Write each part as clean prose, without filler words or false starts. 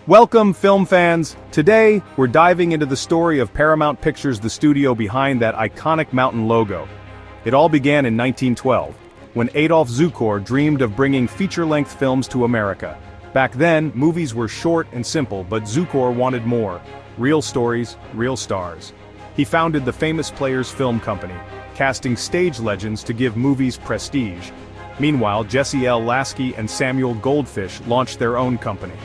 Welcome, film fans! Today, we're diving into the story of Paramount Pictures, the studio behind that iconic mountain logo. It all began in 1912, when Adolf Zukor dreamed of bringing feature-length films to America. Back then, movies were short and simple, but Zukor wanted more. Real stories, real stars. He founded the Famous Players Film Company, casting stage legends to give movies prestige. Meanwhile, Jesse L. Lasky and Samuel Goldfish launched their own company,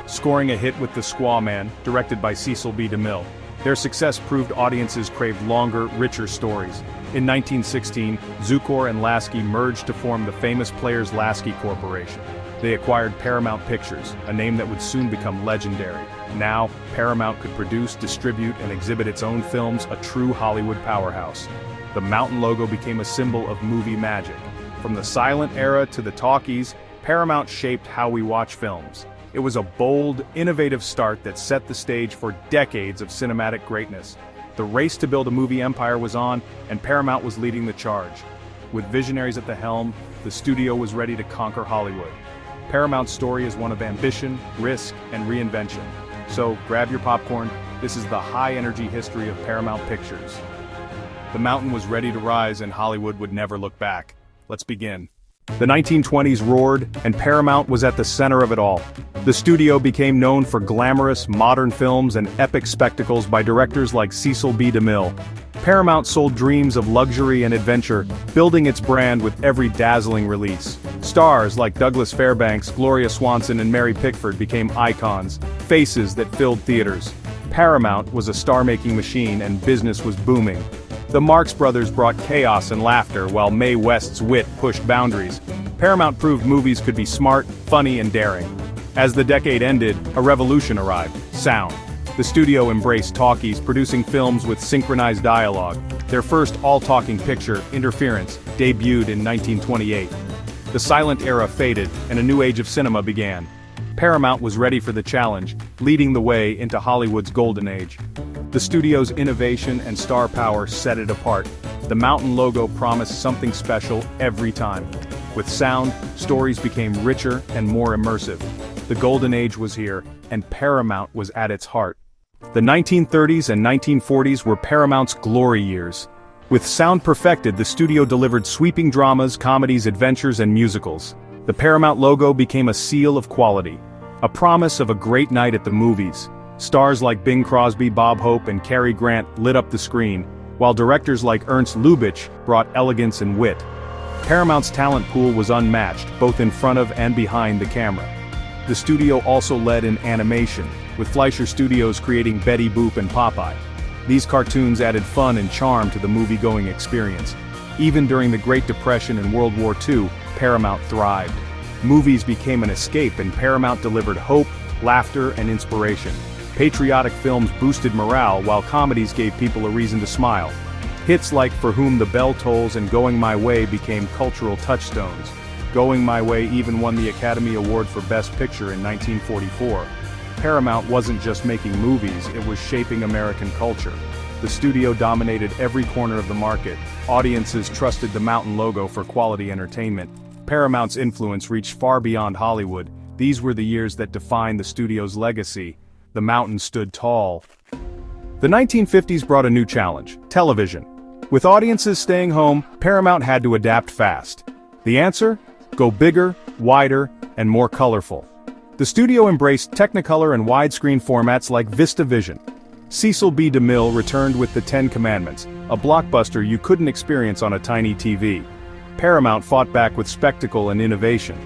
scoring a hit with The Squaw Man, directed by Cecil B. DeMille. Their success proved audiences craved longer, richer stories. In 1916, Zukor and Lasky merged to form the Famous Players Lasky Corporation. They acquired Paramount Pictures, a name that would soon become legendary. Now, Paramount could produce, distribute, and exhibit its own films, a true Hollywood powerhouse. The mountain logo became a symbol of movie magic. From the silent era to the talkies, Paramount shaped how we watch films. It was a bold, innovative start that set the stage for decades of cinematic greatness. The race to build a movie empire was on, and Paramount was leading the charge. With visionaries at the helm, the studio was ready to conquer Hollywood. Paramount's story is one of ambition, risk, and reinvention. So, grab your popcorn. This is the high-energy history of Paramount Pictures. The mountain was ready to rise, and Hollywood would never look back. Let's begin. The 1920s roared, and Paramount was at the center of it all. The studio became known for glamorous, modern films and epic spectacles by directors like Cecil B. DeMille. Paramount sold dreams of luxury and adventure, building its brand with every dazzling release. Stars like Douglas Fairbanks, Gloria Swanson, and Mary Pickford became icons, faces that filled theaters. Paramount was a star-making machine, and business was booming. The Marx Brothers brought chaos and laughter, while Mae West's wit pushed boundaries. Paramount proved movies could be smart, funny, and daring. As the decade ended, a revolution arrived: sound. The studio embraced talkies, producing films with synchronized dialogue. Their first all-talking picture, Interference, debuted in 1928. The silent era faded, and a new age of cinema began. Paramount was ready for the challenge, leading the way into Hollywood's golden age. The studio's innovation and star power set it apart. The mountain logo promised something special every time. With sound, stories became richer and more immersive. The golden age was here, and Paramount was at its heart. The 1930s and 1940s were Paramount's glory years. With sound perfected, the studio delivered sweeping dramas, comedies, adventures, and musicals. The Paramount logo became a seal of quality, a promise of a great night at the movies. Stars like Bing Crosby, Bob Hope, and Cary Grant lit up the screen, while directors like Ernst Lubitsch brought elegance and wit. Paramount's talent pool was unmatched, both in front of and behind the camera. The studio also led in animation, with Fleischer Studios creating Betty Boop and Popeye. These cartoons added fun and charm to the movie-going experience. Even during the Great Depression and World War II, Paramount thrived. Movies became an escape, and Paramount delivered hope, laughter, and inspiration. Patriotic films boosted morale, while comedies gave people a reason to smile. Hits like For Whom the Bell Tolls and Going My Way became cultural touchstones. Going My Way even won the Academy Award for Best Picture in 1944. Paramount wasn't just making movies, it was shaping American culture. The studio dominated every corner of the market. Audiences trusted the mountain logo for quality entertainment. Paramount's influence reached far beyond Hollywood. These were the years that defined the studio's legacy. The mountain stood tall. The 1950s brought a new challenge: television. With audiences staying home, Paramount had to adapt fast. The answer? Go bigger, wider, and more colorful. The studio embraced Technicolor and widescreen formats like VistaVision. Cecil B. DeMille returned with The Ten Commandments, a blockbuster you couldn't experience on a tiny TV. Paramount fought back with spectacle and innovation.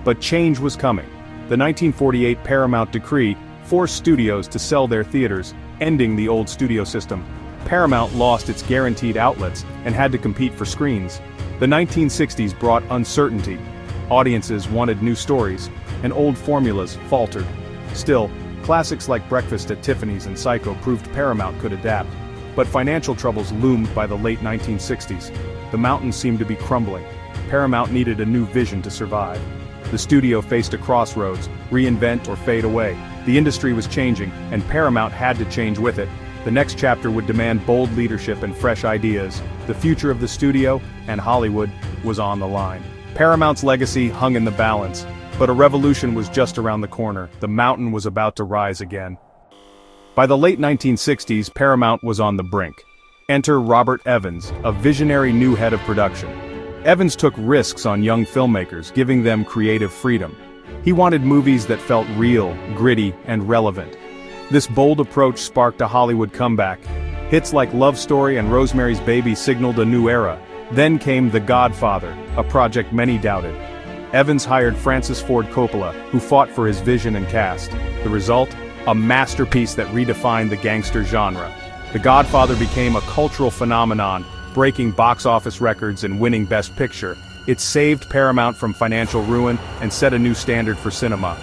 But change was coming. The 1948 Paramount Decree forced studios to sell their theaters, ending the old studio system. Paramount lost its guaranteed outlets and had to compete for screens. The 1960s brought uncertainty. Audiences wanted new stories, and old formulas faltered. Still, classics like Breakfast at Tiffany's and Psycho proved Paramount could adapt. But financial troubles loomed by the late 1960s. The mountain seemed to be crumbling. Paramount needed a new vision to survive. The studio faced a crossroads: reinvent or fade away. The industry was changing, and Paramount had to change with it. The next chapter would demand bold leadership and fresh ideas. The future of the studio and Hollywood was on the line. Paramount's legacy hung in the balance. But a revolution was just around the corner. The mountain was about to rise again. By the late 1960s, Paramount was on the brink. Enter Robert Evans, a visionary new head of production. Evans took risks on young filmmakers, giving them creative freedom. He wanted movies that felt real, gritty, and relevant. This bold approach sparked a Hollywood comeback. Hits like Love Story and Rosemary's Baby signaled a new era. Then came The Godfather, a project many doubted. Evans hired Francis Ford Coppola, who fought for his vision and cast. The result? A masterpiece that redefined the gangster genre. The Godfather became a cultural phenomenon, breaking box office records and winning Best Picture. It saved Paramount from financial ruin and set a new standard for cinema.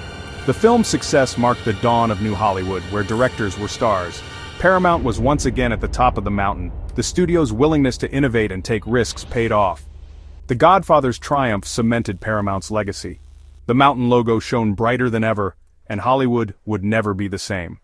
The film's success marked the dawn of New Hollywood, where directors were stars. Paramount was once again at the top of the mountain. The studio's willingness to innovate and take risks paid off. The Godfather's triumph cemented Paramount's legacy. The mountain logo shone brighter than ever, and Hollywood would never be the same.